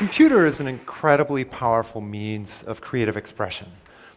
computer is an incredibly powerful means of creative expression.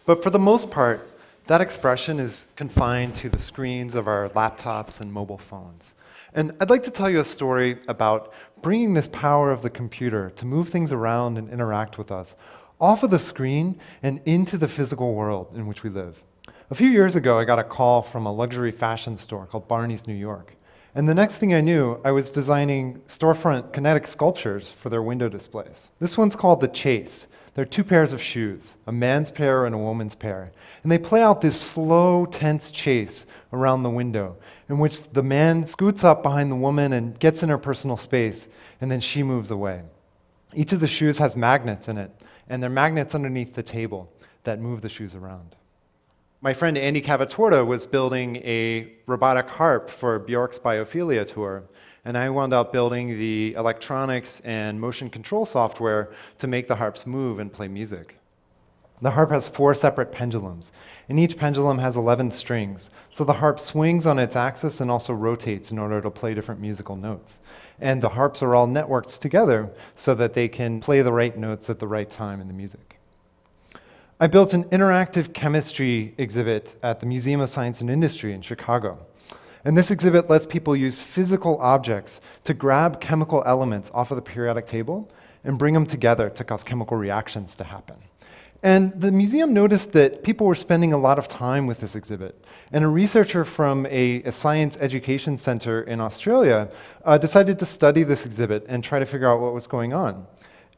But for the most part, that expression is confined to the screens of our laptops and mobile phones. And I'd like to tell you a story about bringing this power of the computer to move things around and interact with us off of the screen and into the physical world in which we live. A few years ago, I got a call from a luxury fashion store called Barney's New York. And the next thing I knew, I was designing storefront kinetic sculptures for their window displays. This one's called the Chase. They're two pairs of shoes, a man's pair and a woman's pair. And they play out this slow, tense chase around the window in which the man scoots up behind the woman and gets in her personal space, and then she moves away. Each of the shoes has magnets in it, and they're magnets underneath the table that move the shoes around. My friend Andy Cavatorta was building a robotic harp for Bjork's Biophilia tour, and I wound up building the electronics and motion control software to make the harps move and play music. The harp has 4 separate pendulums, and each pendulum has 11 strings, so the harp swings on its axis and also rotates in order to play different musical notes. And the harps are all networked together so that they can play the right notes at the right time in the music. I built an interactive chemistry exhibit at the Museum of Science and Industry in Chicago. And this exhibit lets people use physical objects to grab chemical elements off of the periodic table and bring them together to cause chemical reactions to happen. And the museum noticed that people were spending a lot of time with this exhibit. And a researcher from a science education center in Australia decided to study this exhibit and try to figure out what was going on.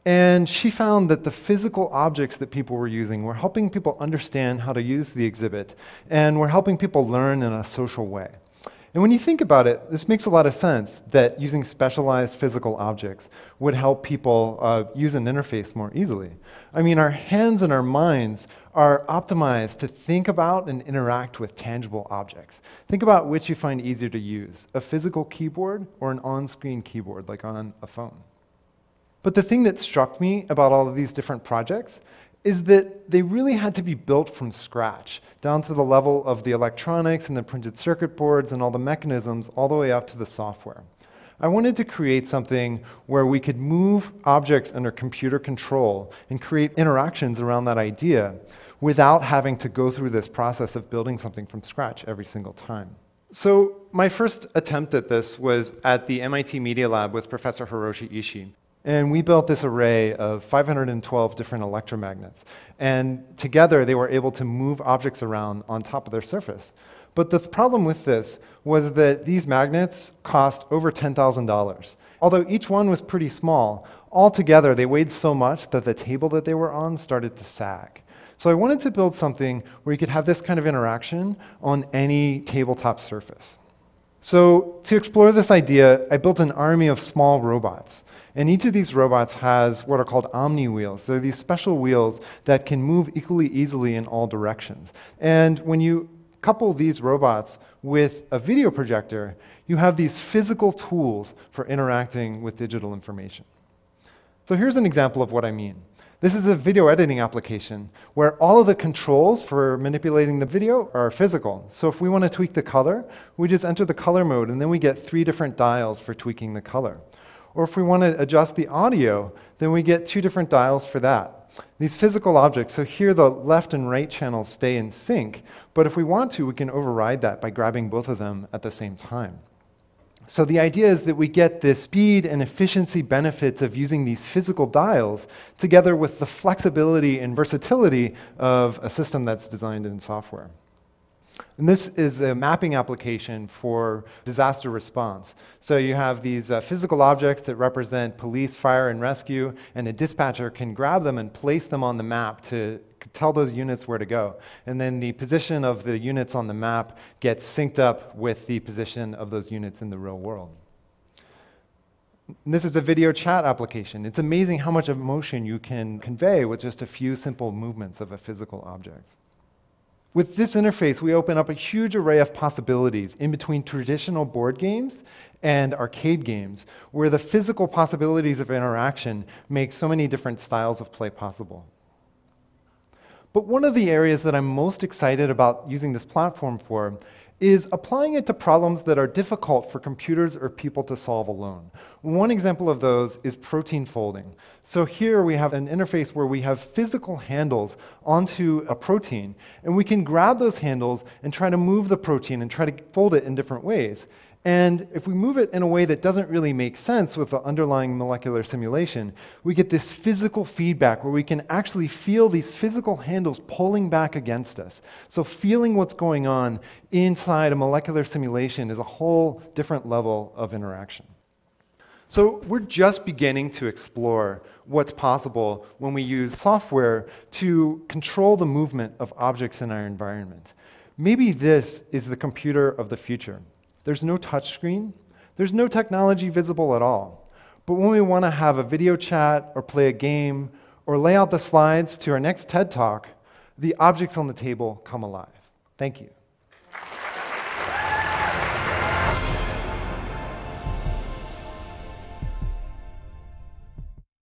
And she found that the physical objects that people were using were helping people understand how to use the exhibit, and were helping people learn in a social way. And when you think about it, this makes a lot of sense that using specialized physical objects would help people use an interface more easily. I mean, our hands and our minds are optimized to think about and interact with tangible objects. Think about which you find easier to use, a physical keyboard or an on-screen keyboard like on a phone. But the thing that struck me about all of these different projects is that they really had to be built from scratch, down to the level of the electronics and the printed circuit boards and all the mechanisms, all the way up to the software. I wanted to create something where we could move objects under computer control and create interactions around that idea without having to go through this process of building something from scratch every single time. So my first attempt at this was at the MIT Media Lab with Professor Hiroshi Ishii. And we built this array of 512 different electromagnets. And together, they were able to move objects around on top of their surface. But the problem with this was that these magnets cost over $10,000. Although each one was pretty small, altogether, they weighed so much that the table that they were on started to sag. So I wanted to build something where you could have this kind of interaction on any tabletop surface. So to explore this idea, I built an army of small robots. And each of these robots has what are called omni wheels. They're these special wheels that can move equally easily in all directions. And when you couple these robots with a video projector, you have these physical tools for interacting with digital information. So here's an example of what I mean. This is a video editing application where all of the controls for manipulating the video are physical. So if we want to tweak the color, we just enter the color mode, and then we get 3 different dials for tweaking the color. Or if we want to adjust the audio, then we get 2 different dials for that. These physical objects, so here the left and right channels stay in sync, but if we want to, we can override that by grabbing both of them at the same time. So the idea is that we get the speed and efficiency benefits of using these physical dials together with the flexibility and versatility of a system that's designed in software. And this is a mapping application for disaster response. So you have these physical objects that represent police, fire, and rescue, and a dispatcher can grab them and place them on the map to tell those units where to go. And then the position of the units on the map gets synced up with the position of those units in the real world. And this is a video chat application. It's amazing how much emotion you can convey with just a few simple movements of a physical object. With this interface, we open up a huge array of possibilities in between traditional board games and arcade games, where the physical possibilities of interaction make so many different styles of play possible. But one of the areas that I'm most excited about using this platform for is applying it to problems that are difficult for computers or people to solve alone. One example of those is protein folding. So here we have an interface where we have physical handles onto a protein, and we can grab those handles and try to move the protein and try to fold it in different ways. And if we move it in a way that doesn't really make sense with the underlying molecular simulation, we get this physical feedback where we can actually feel these physical handles pulling back against us. So feeling what's going on inside a molecular simulation is a whole different level of interaction. So we're just beginning to explore what's possible when we use software to control the movement of objects in our environment. Maybe this is the computer of the future. There's no touch screen. There's no technology visible at all. But when we want to have a video chat or play a game or lay out the slides to our next TED Talk, the objects on the table come alive. Thank you.